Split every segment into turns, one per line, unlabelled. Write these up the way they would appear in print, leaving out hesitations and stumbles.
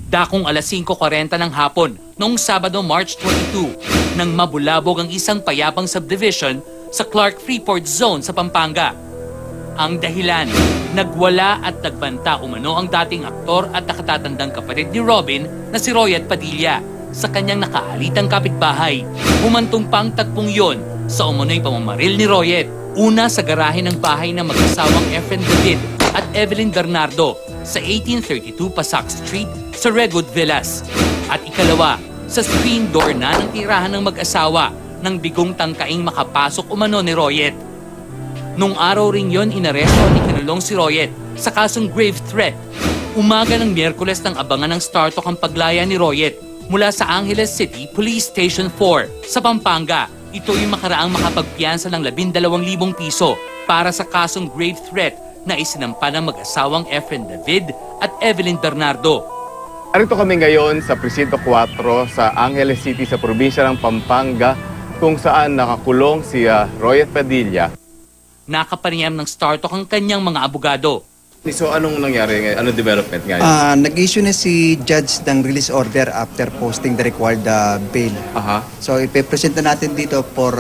Dakong alas 5:40 ng hapon noong Sabado, March 22, nang mabulabog ang isang payapang subdivision sa Clark Freeport Zone sa Pampanga. Ang dahilan, nagwala at nagbanta umano ang dating aktor at nakatatandang kapatid ni Robin na si Royet Padilla sa kanyang nakaalitang kapitbahay. Humantong pa ang tagpong yon sa umano'y pamamaril ni Royet. Una sa garahe ng bahay ng mag-asawang Efren David at Evelyn Bernardo sa 1832 Pasac Street sa Redwood Villas. At ikalawa, sa screen door na ng tirahan ng mag-asawa nang bigong tangkaing makapasok umano ni Royet. Nung araw ring yon, inaresto at ikinulong si Royet sa kasong grave threat. Umaga ng Miyerkules nang abangan ng StarTalk ang paglaya ni Royet mula sa Angeles City Police Station 4 sa Pampanga. Ito yung makaraang makapagpiyansa ng 12,000 piso para sa kasong grave threat na isinampa ng mag-asawang Efren David at Evelyn Bernardo.
Arito kami ngayon sa Presinto 4 sa Angeles City sa probinsya ng Pampanga kung saan nakakulong si Royet Padilla.
Nakapanayam ng StarTalk ang kanyang mga abogado.
So anong nangyari ngayon? Anong development ngayon?
Nag-issue na si judge ng release order after posting the required bail. So ipipresent na natin dito for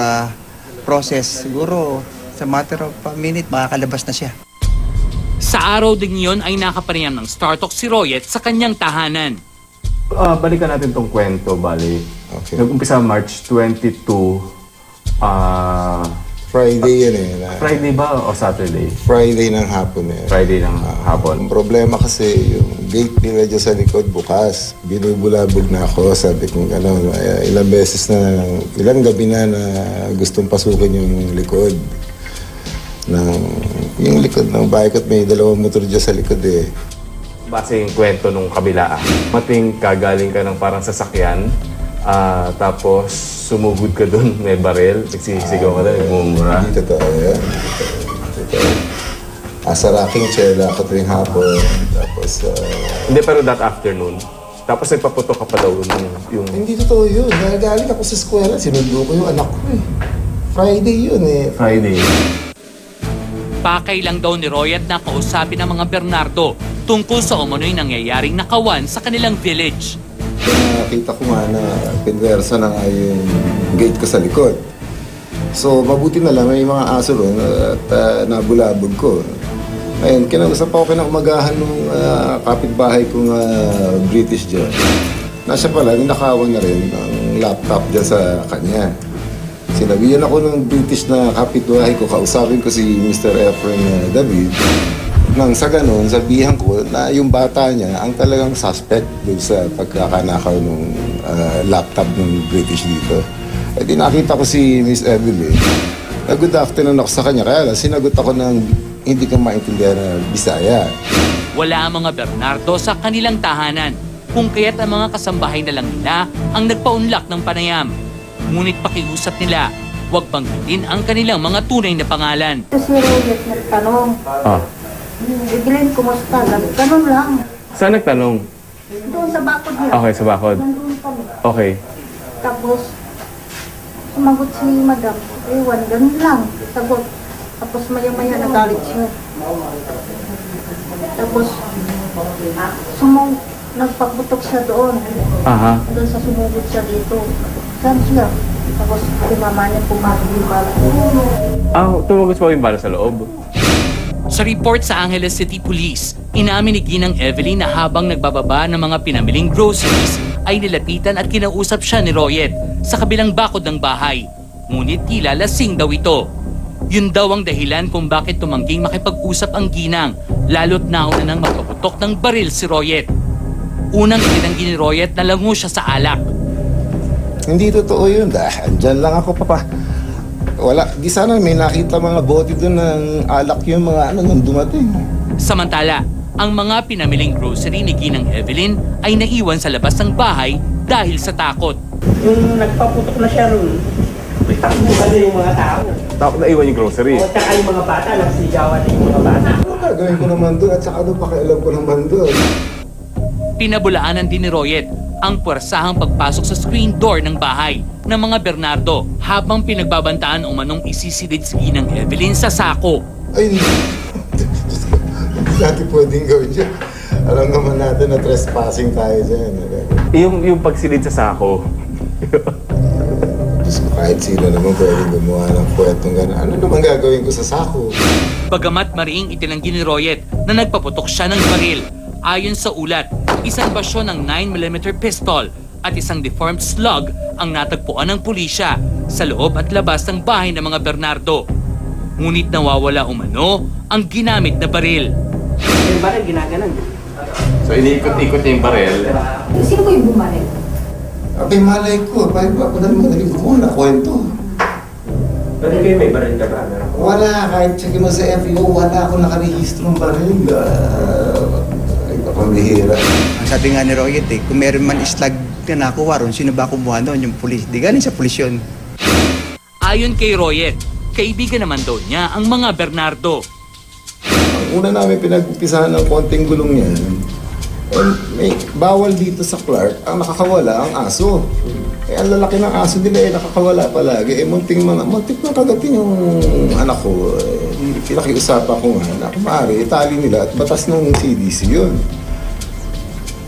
process. Siguro sa matter of a minute makakalabas na siya.
Sa araw din yon ay nakapanayam ng StarTalk si Royet sa kanyang tahanan.
Balikan natin tong kwento, bali. Okay. Nag-umpisa March 22.
Friday yan eh.
Friday ba o Saturday?
Friday ng hapon eh.
Friday ng hapon.
Ang problema kasi yung gate nila dyan sa likod bukas. Binubulabog na ako. Sabi kong ilang beses na, ilang gabi na gustong pasukin yung likod. Yung likod ng bike at may dalawang motor dyan sa likod eh.
Base yung kwento nung kabila. Mating kagaling ka ng parang sasakyan. Tapos sumugod ka doon, may baril, nagsisigaw ka doon, nagmumura.
Hindi totoo yan. Asaraking tsela ako tuwing hapon. Tapos...
Hindi, pero that afternoon. Tapos nagpaputok ka pa daw yung...
Hindi totoo yun. Galing ako sa eskwela, sinundo ko yung anak ko eh. Friday yun eh.
Friday.
Pakay lang daw ni Royet na kausapin ng mga Bernardo tungkol sa umano'y nangyayaring nakawan sa kanilang village.
Nakita ko nga na pinwersa na nga yung gate ko sa likod. So, mabuti na lang may mga aso ron at nabulabog ko. Ayun, kinausap ako kinaumagahan ng kapitbahay kong British dyan. Nasa pala, nakawan na rin ang laptop dyan sa kanya. Sinabihan ako ng British na kapitbahay ko, kausapin ko si Mr. Efren David. Nang sa ganun, sabihan ko na yung bata niya ang talagang suspect dun sa pagkakanakaw ng laptop ng British dito. Eh di nakita ko si Miss Evelyn. Good afternoon ako sa kanya, kaya sinagot ako ng hindi ka maintindihan na Bisaya.
Wala ang mga Bernardo sa kanilang tahanan, kung kaya't ang mga kasambahay na lang nila ang nagpaunlak ng panayam. Ngunit pakiusap nila, huwag banggitin ang kanilang mga tunay na pangalan.
Si Royet nagtanong. Evelyn, kumusta? Ganun lang.
Saan nagtanong?
Doon sa bakod niya.
Okay, sa bakod.
Nandun kami.
Okay.
Tapos, sumagot si Madam. Ewan, ganun lang. Sagot. Tapos maya-maya nagalit siya. Tapos, nagpaputok siya doon. Doon sa sumugod siya dito. Saan siya? Tapos, mama niya pumasok yung bala.
Tumagos pa yung bala sa loob?
Sa report sa Angeles City Police, inamin ni Ginang Evelyn na habang nagbababa ng mga pinamiling groceries ay nilapitan at kinausap siya ni Royet sa kabilang bakod ng bahay. Ngunit tila lasing daw ito. Yun daw ang dahilan kung bakit tumangging makipag-usap ang Ginang, lalo't nauna nang magpaputok ng baril si Royet. Unang itinanggi ni Royet na lango siya sa alak.
Hindi totoo yun. Andyan lang ako, papa. Wala. Di sana may nakita mga bote doon ng alak yung mga nung dumating.
Samantala, ang mga pinamiling grocery ni Ginang Evelyn ay naiwan sa labas ng bahay dahil sa takot.
Yung nagpaputok na siya ron, takbo kasi yung mga tao.
Takot na iwan yung grocery?
O, tsaka yung mga bata, nagsigawan din yung mga bata.
Ano gagawin ko naman doon at saka ano pakialam ko naman doon?
Pinabulaanan din ni Royet ang puwersahang pagpasok sa screen door ng bahay ng mga Bernardo habang pinagbabantaan umanong isisilid si Ginang Evelyn sa sako.
Ay, hindi natin pwedeng gawin dyan. Alam naman natin na trespassing tayo dyan.
Yung pagsilid sa sako.
Diyos ko, kahit sino naman pwede gumawa ng kwentong gano'n. Ano naman gagawin ko sa sako?
Bagamat mariing itinanggi ni Royet na nagpaputok siya ng baril. Ayon sa ulat, isang basyon ng 9mm pistol at isang deformed slug ang natagpuan ng pulisya sa loob at labas ng bahay ng mga Bernardo. Ngunit nawawala umano ang ginamit na baril.
Yung baril, ginaganan.
So iniikot-ikot niya yung barel.
Sino ko yung bumaril?
Abay, malay ko. Madaling ko na kwento.
Pero kayo may baril ka ba?
Wala, kahit check mo sa FEO, wala akong nakarehistrong baril. Ay, kapambihira.
Ang sabi nga ni Royet kung meron man islag na nakuha ron, sino ba kumuha doon? Yung pulis. Di galing sa pulis yun.
Ayon kay Royet, kaibigan naman daw niya ang mga Bernardo.
Ang una namin pinag-umpisahan ng konting gulong yan, may bawal dito sa Clark, ang nakakawala ang aso. Ang lalaki ng aso nila nakakawala palagi. Muntik na kagatin yung anak ko. Pinakiusapan ko nga na kumari, itali nila at batas ng CDC yun.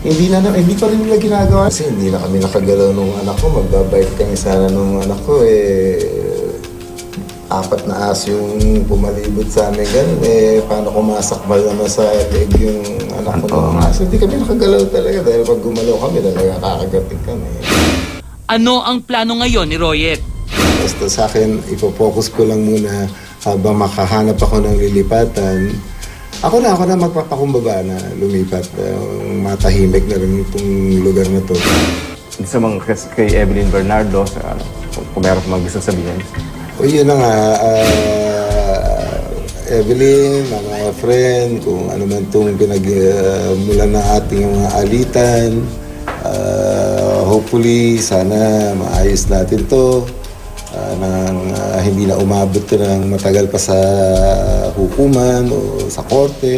Hindi pa rin nila ginagawa. Kasi hindi na kami nakagalaw nung anak ko. Magbabike kami sana nung anak ko. 4 na aso yung pumalibot sa amin. Ganun paano kumasakbal naman sa leg yung anak ko nung aso. Hindi kami nakagalaw talaga. Dahil pag gumalaw kami, talaga kakagatin kami.
Ano ang plano ngayon ni Royet?
Basta sa akin, ipopokus ko lang muna habang makahanap ako ng lilipatan. Ako na magpapakumbaba na lumipat. Matahimik na rin itong lugar na to.
Sa mga kay Evelyn Bernardo, kung meron mang gusto sabihin.
O yun na nga, Evelyn, mga friend, kung ano man itong pinagmulan na ating mga alitan, hopefully, sana maayos natin to nang hindi na umabot to ng matagal pa sa hukuman o sa korte.